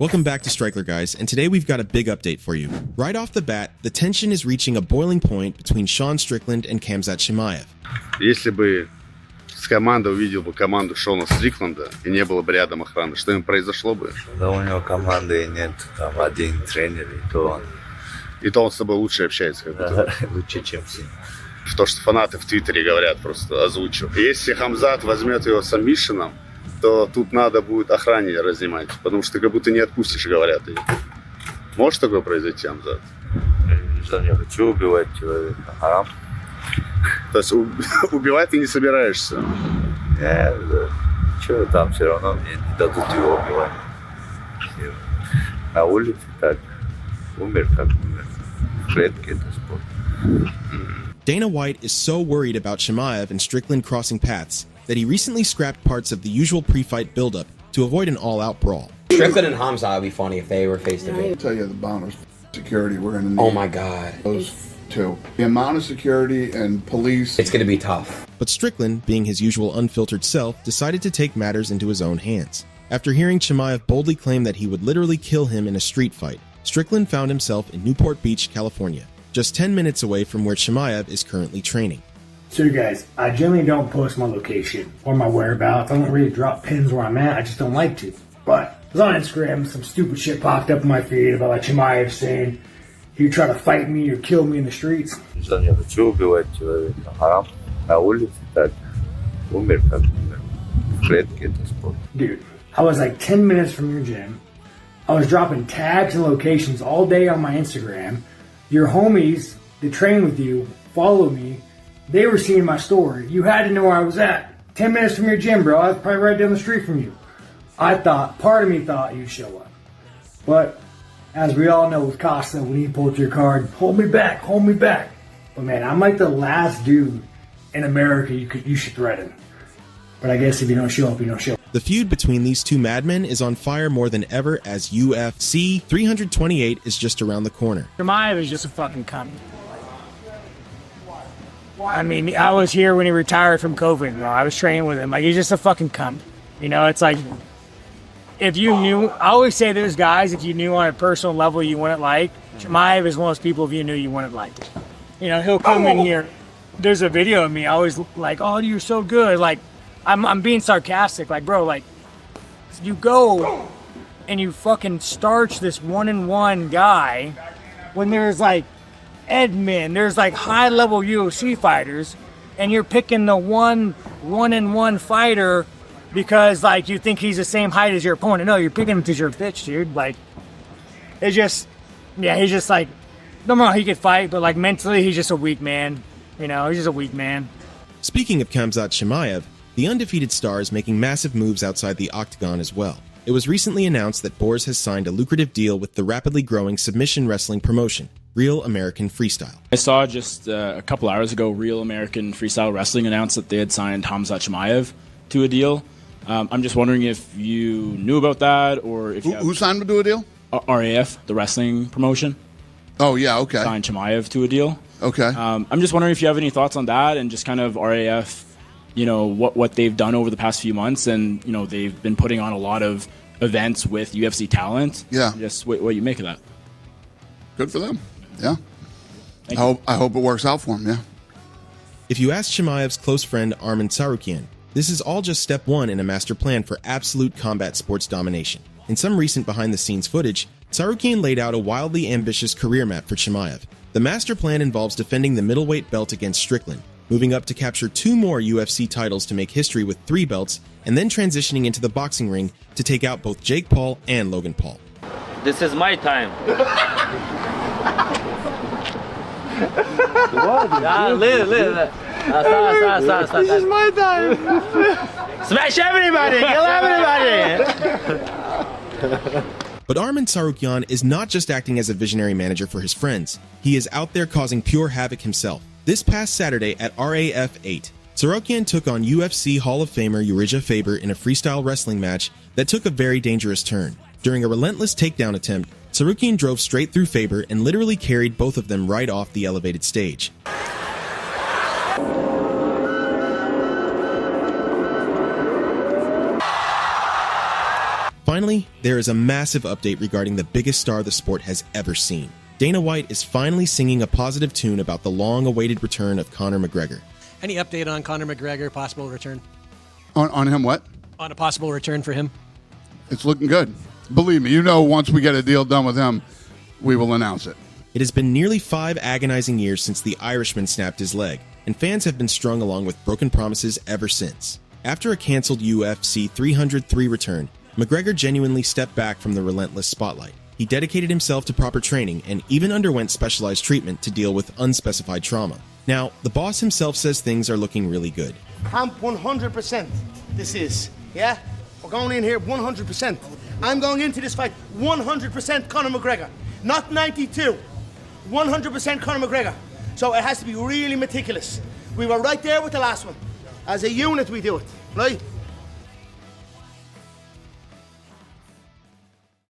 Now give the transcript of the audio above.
Welcome back to Strikler, guys, and today we've got a big update for you. Right off the bat, the tension is reaching a boiling point between Sean Strickland and Khamzat Chimaev. Если бы с команды увидел бы команду Шона Стрикленда и не было бы рядом охраны, что им произошло бы? Да у него команды нет, там один тренер, и то он... И то он с тобой лучше общается, как будто. Да, лучше, чем все. То, что фанаты в Твиттере говорят, просто озвучу. Если Хамзат возьмет его сабмишеном, то тут надо будет охране разнимать, потому что ты как будто не отпустишь, говорят. Может такое произойти, Хамзат? Я не хочу убивать человека. Харам. То есть убивать ты не собираешься? Нет, что там все равно мне не дадут его убивать. На улице так, умер как умер. В клетке это спорт. Dana White is so worried about Chimaev and Strickland crossing paths that he recently scrapped parts of the usual pre-fight build-up to avoid an all-out brawl. Strickland and Khamzat would be funny if they were face-to-face. I'll tell you the amount of security we're going to need. Oh my God. Those two. The amount of security and police. It's going to be tough. But Strickland, being his usual unfiltered self, decided to take matters into his own hands. After hearing Chimaev boldly claim that he would literally kill him in a street fight, Strickland found himself in Newport Beach, California, just 10 minutes away from where Chimaev is currently training. So you guys, I generally don't post my location or my whereabouts. I don't really drop pins where I'm at. I just don't like to. But I was on Instagram, some stupid shit popped up in my feed about like Chimaev saying he'd try to fight me or kill me in the streets. Я не хочу убивать человека. Харам. На улице так, умер как умер. В клетке это спорт. Dude, I was like 10 minutes from your gym. I was dropping tags and locations all day on my Instagram. Your homies that train with you, follow me. They were seeing my story. You had to know where I was at. 10 minutes from your gym, bro. I was probably right down the street from you. Part of me thought you'd show up. But as we all know with Costa, when he pulled your card, hold me back, hold me back. But man, I'm like the last dude in America you should threaten. But I guess if you don't show up, you don't show up. The feud between these two madmen is on fire more than ever as UFC 328 is just around the corner. Chimaev is just a fucking cunt. I mean, I was here when he retired from COVID, bro. I was training with him. Like, he's just a fucking cunt. You know, it's like, if you knew, I always say there's guys, if you knew on a personal level you wouldn't like, Chimaev is one of those people if you knew you wouldn't like. You know, he'll come in here. There's a video of me, I always like, oh, you're so good. Like, I'm being sarcastic. Like, bro, like, you go and you fucking starch this one-on-one guy when there's like, Edmund, there's like high-level UFC fighters, and you're picking the one-on-one fighter because like you think he's the same height as your opponent. No, you're picking him because you're a bitch, dude. Like, it's just, yeah, he's just like, no matter he could fight, but like mentally, he's just a weak man. You know, he's just a weak man. Speaking of Khamzat Chimaev, the undefeated star is making massive moves outside the octagon as well. It was recently announced that Boers has signed a lucrative deal with the rapidly growing submission wrestling promotion, Real American Freestyle. I saw just a couple hours ago, Real American Freestyle Wrestling announced that they had signed Khamzat Chimaev to a deal. I'm just wondering if you knew about that or if Who signed to a deal? RAF, the wrestling promotion. Oh, yeah, okay. Signed Chimaev to a deal. Okay. I'm just wondering if you have any thoughts on that and just kind of RAF, you know, what they've done over the past few months. And, you know, they've been putting on a lot of events with UFC talent. Yeah. Just what you make of that. Good for them. Yeah. I hope it works out for him, yeah. If you ask Chimaev's close friend Arman Tsarukyan, this is all just step one in a master plan for absolute combat sports domination. In some recent behind-the-scenes footage, Tsarukyan laid out a wildly ambitious career map for Chimaev. The master plan involves defending the middleweight belt against Strickland, moving up to capture 2 more UFC titles to make history with 3 belts, and then transitioning into the boxing ring to take out both Jake Paul and Logan Paul. This is my time. This is my time. Smash everybody! Kill everybody! But Arman Tsarukyan is not just acting as a visionary manager for his friends. He is out there causing pure havoc himself. This past Saturday at RAF 8, Tsarukyan took on UFC Hall of Famer Urijah Faber in a freestyle wrestling match that took a very dangerous turn. During a relentless takedown attempt, Tsarukyan drove straight through Faber and literally carried both of them right off the elevated stage. finally, there is a massive update regarding the biggest star the sport has ever seen. Dana White is finally singing a positive tune about the long-awaited return of Conor McGregor. Any update on Conor McGregor, possible return? On him what? On a possible return for him? It's looking good. Believe me, once we get a deal done with him, we will announce it. It has been nearly 5 agonizing years since the Irishman snapped his leg, and fans have been strung along with broken promises ever since. After a canceled UFC 303 return, McGregor genuinely stepped back from the relentless spotlight. He dedicated himself to proper training and even underwent specialized treatment to deal with unspecified trauma. Now, the boss himself says things are looking really good. I'm 100%. This is, yeah? We're going in here 100%. I'm going into this fight 100% Conor McGregor. Not 92. 100% Conor McGregor. So it has to be really meticulous. We were right there with the last one. As a unit, we do it, right?